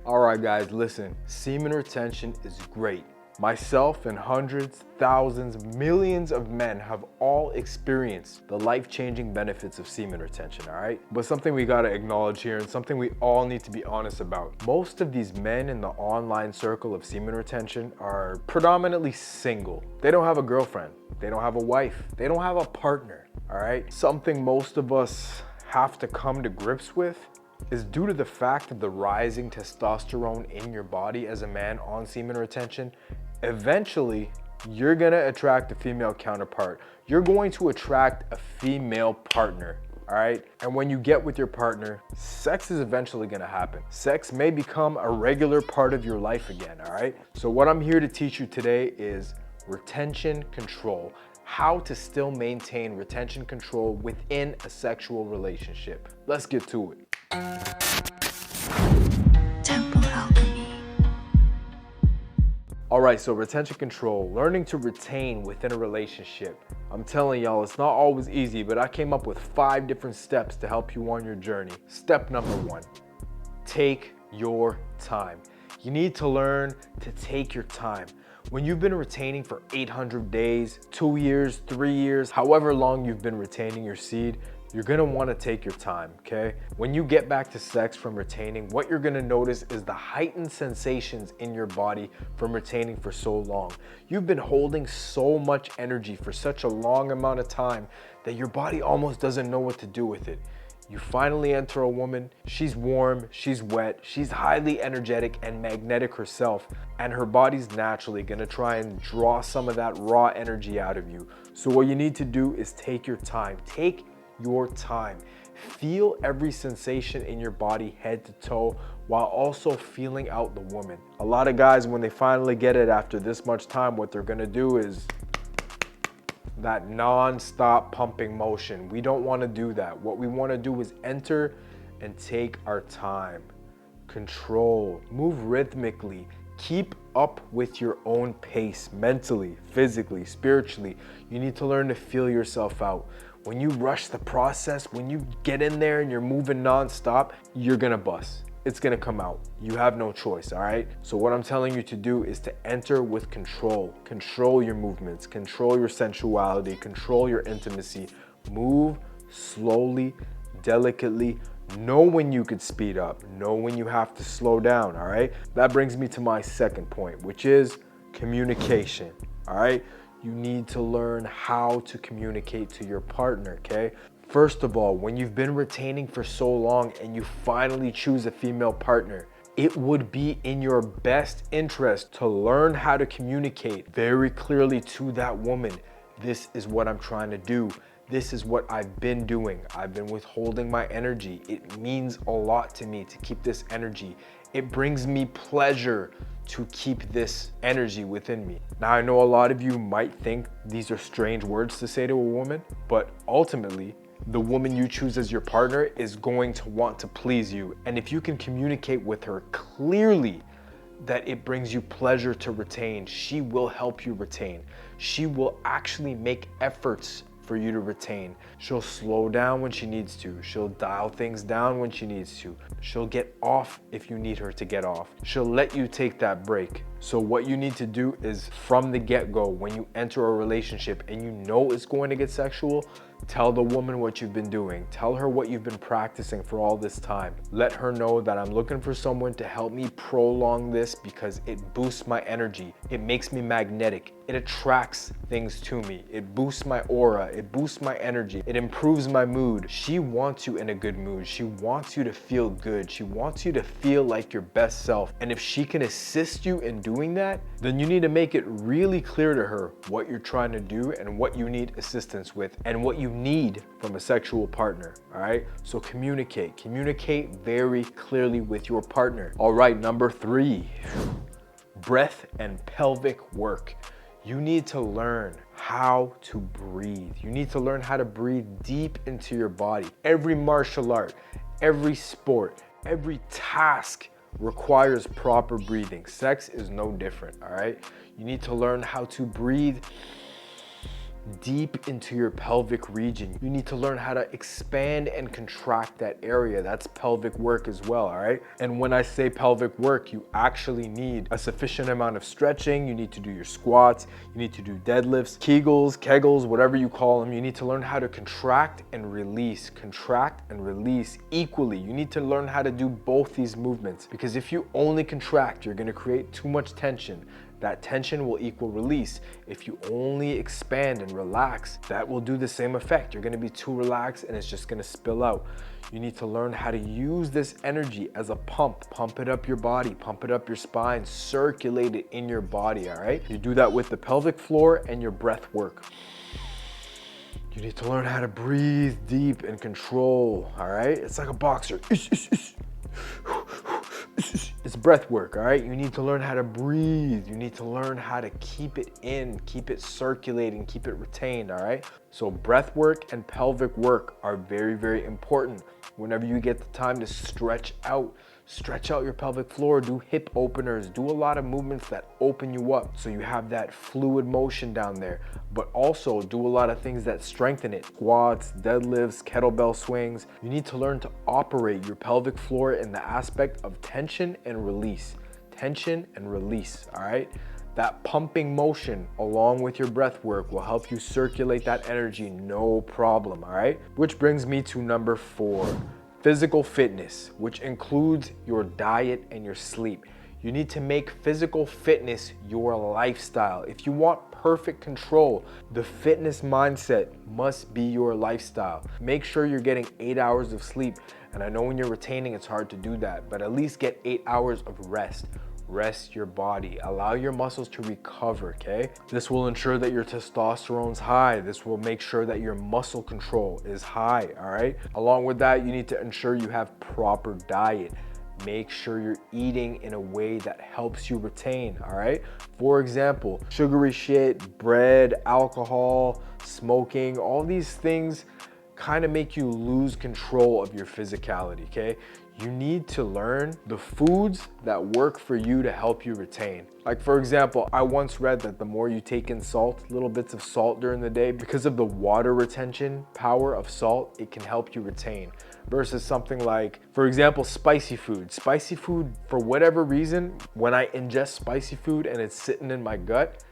All right, guys, listen, semen retention is great. Myself and hundreds, thousands, millions of men have all experienced the life-changing benefits of semen retention, all right? But something we gotta acknowledge here and something we all need to be honest about. Most of these men in the online circle of semen retention are predominantly single. They don't have a girlfriend, they don't have a wife, they don't have a partner, all right? Something most of us have to come to grips with is due to the fact of the rising testosterone in your body as a man on semen retention. Eventually, you're gonna attract a female counterpart. You're going to attract a female partner, all right? And when you get with your partner, sex is eventually gonna happen. Sex may become a regular part of your life again, all right? So what I'm here to teach you today is retention control. How to still maintain retention control within a sexual relationship. Let's get to it. All right, so retention control, learning to retain within a relationship. I'm telling y'all, it's not always easy, but I came up with 5 different steps to help you on your journey. Step number 1, take your time. You need to learn to take your time. When you've been retaining for 800 days, 2 years, 3 years, however long you've been retaining your seed, you're gonna wanna take your time, okay? When you get back to sex from retaining, what you're gonna notice is the heightened sensations in your body from retaining for so long. You've been holding so much energy for such a long amount of time that your body almost doesn't know what to do with it. You finally enter a woman, she's warm, she's wet, she's highly energetic and magnetic herself, and her body's naturally gonna try and draw some of that raw energy out of you. So what you need to do is take your time. Take your time. Feel every sensation in your body head to toe while also feeling out the woman. A lot of guys, when they finally get it after this much time, what they're gonna do is that non-stop pumping motion. We don't wanna do that. What we wanna do is enter and take our time. Control, move rhythmically, keep up with your own pace mentally, physically, spiritually. You need to learn to feel yourself out. When you rush the process, when you get in there and you're moving non-stop, you're gonna bust. It's gonna come out. You have no choice, all right? So what I'm telling you to do is to enter with control. Control your movements, control your sensuality, control your intimacy. Move slowly, delicately. Know when you could speed up, know when you have to slow down, all right? That brings me to my second point, which is communication, all right? You need to learn how to communicate to your partner, okay? First of all, when you've been retaining for so long and you finally choose a female partner, it would be in your best interest to learn how to communicate very clearly to that woman. This is what I'm trying to do. This is what I've been doing. I've been withholding my energy. It means a lot to me to keep this energy. It brings me pleasure to keep this energy within me. Now, I know a lot of you might think these are strange words to say to a woman, but ultimately, the woman you choose as your partner is going to want to please you. And if you can communicate with her clearly that it brings you pleasure to retain, she will help you retain. She will actually make efforts for you to retain. She'll slow down when she needs to. She'll dial things down when she needs to. She'll get off if you need her to get off. She'll let you take that break. So what you need to do is from the get-go, when you enter a relationship and you know it's going to get sexual, tell the woman what you've been doing. Tell her what you've been practicing for all this time. Let her know that I'm looking for someone to help me prolong this because it boosts my energy. It makes me magnetic. It attracts things to me. It boosts my aura. It boosts my energy. It improves my mood. She wants you in a good mood. She wants you to feel good. She wants you to feel like your best self. And if she can assist you in doing that, then you need to make it really clear to her what you're trying to do and what you need assistance with and what you need from a sexual partner, all right? So communicate. Communicate very clearly with your partner. All right, number 3, breath and pelvic work. You need to learn how to breathe. You need to learn how to breathe deep into your body. Every martial art, every sport, every task requires proper breathing. Sex is no different, all right? You need to learn how to breathe deep into your pelvic region. You need to learn how to expand and contract that area. That's pelvic work as well, all right? And when I say pelvic work, you actually need a sufficient amount of stretching. You need to do your squats, you need to do deadlifts, Kegels, whatever you call them. You need to learn how to contract and release equally. You need to learn how to do both these movements, because if you only contract, you're gonna create too much tension. That tension will equal release. If you only expand and relax, that will do the same effect. You're gonna be too relaxed and it's just gonna spill out. You need to learn how to use this energy as a pump. Pump it up your body, pump it up your spine, circulate it in your body, all right? You do that with the pelvic floor and your breath work. You need to learn how to breathe deep and control, all right? It's like a boxer. It's breath work, all right? You need to learn how to breathe. You need to learn how to keep it in, keep it circulating, keep it retained, all right? So breath work and pelvic work are very, very important. Whenever you get the time to stretch out your pelvic floor, do hip openers, do a lot of movements that open you up so you have that fluid motion down there, but also do a lot of things that strengthen it. Squats, deadlifts, kettlebell swings. You need to learn to operate your pelvic floor in the aspect of tension and release. Tension and release, all right? That pumping motion along with your breath work will help you circulate that energy, no problem, all right? Which brings me to number 4. Physical fitness, which includes your diet and your sleep. You need to make physical fitness your lifestyle. If you want perfect control, the fitness mindset must be your lifestyle. Make sure you're getting 8 hours of sleep. And I know when you're retaining, it's hard to do that, but at least get 8 hours of rest. Rest your body, allow your muscles to recover, okay? This will ensure that your testosterone's high. This will make sure that your muscle control is high, all right? Along with that, you need to ensure you have proper diet. Make sure you're eating in a way that helps you retain, all right? For example, sugary shit, bread, alcohol, smoking, all these things kind of make you lose control of your physicality, okay? You need to learn the foods that work for you to help you retain. Like for example, I once read that the more you take in salt, little bits of salt during the day, because of the water retention power of salt, it can help you retain. Versus something like, for example, spicy food. Spicy food, for whatever reason, when I ingest spicy food and it's sitting in my gut,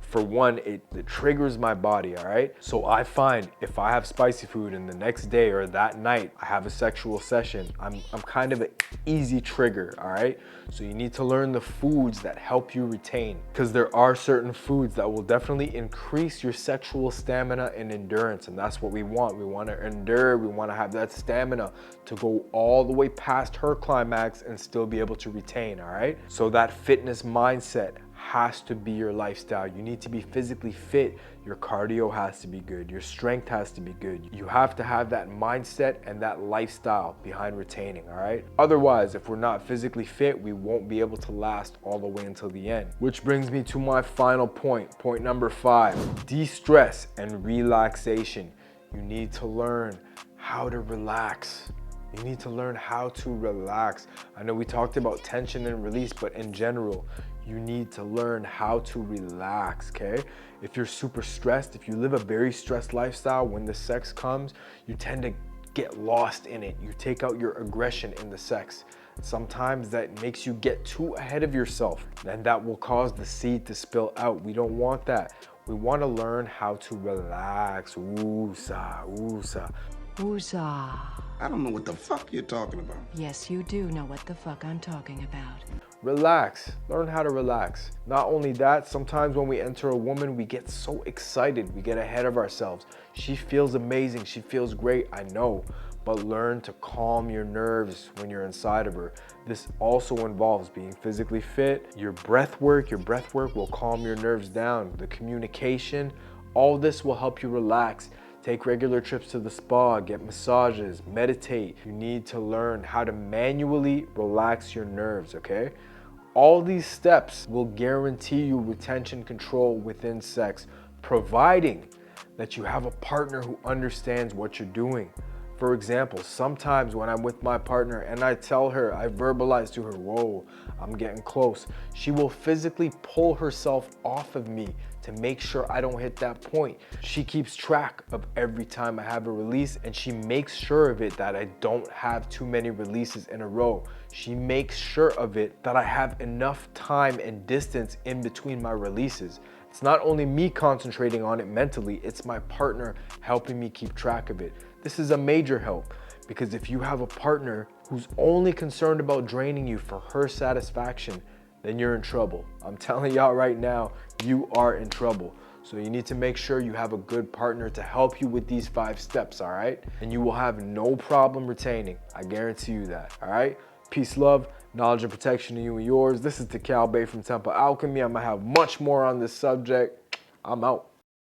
for one, it triggers my body, all right? So I find if I have spicy food and the next day or that night I have a sexual session, I'm kind of an easy trigger, all right? So you need to learn the foods that help you retain, because there are certain foods that will definitely increase your sexual stamina and endurance, and that's what we want. We want to endure, we want to have that stamina to go all the way past her climax and still be able to retain, all right? So that fitness mindset has to be your lifestyle. You need to be physically fit. Your cardio has to be good. Your strength has to be good. You have to have that mindset and that lifestyle behind retaining, all right? Otherwise, if we're not physically fit, we won't be able to last all the way until the end. Which brings me to my final point, point number 5, de-stress and relaxation. You need to learn how to relax. You need to learn how to relax. I know we talked about tension and release, but in general, you need to learn how to relax, okay? If you're super stressed, if you live a very stressed lifestyle, when the sex comes, you tend to get lost in it. You take out your aggression in the sex. Sometimes that makes you get too ahead of yourself, and that will cause the seed to spill out. We don't want that. We want to learn how to relax. Woosah, woosah. Woosah. I don't know what the fuck you're talking about. Yes, you do know what the fuck I'm talking about. Relax. Learn how to relax. Not only that, sometimes when we enter a woman, we get so excited. We get ahead of ourselves. She feels amazing. She feels great. I know. But learn to calm your nerves when you're inside of her. This also involves being physically fit. Your breath work will calm your nerves down. The communication, all this will help you relax. Take regular trips to the spa, get massages, meditate. You need to learn how to manually relax your nerves, okay? All these steps will guarantee you retention control within sex, providing that you have a partner who understands what you're doing. For example, sometimes when I'm with my partner and I tell her, I verbalize to her, whoa, I'm getting close, she will physically pull herself off of me to make sure I don't hit that point. She keeps track of every time I have a release, and she makes sure of it that I don't have too many releases in a row. She makes sure of it that I have enough time and distance in between my releases. It's not only me concentrating on it mentally, it's my partner helping me keep track of it. This is a major help, because if you have a partner who's only concerned about draining you for her satisfaction, then you're in trouble. I'm telling y'all right now, you are in trouble. So you need to make sure you have a good partner to help you with these 5 steps, all right? And you will have no problem retaining. I guarantee you that, all right? Peace, love, knowledge, and protection to you and yours. This is Cal Bay from Temple Alchemy. I'm gonna have much more on this subject. I'm out.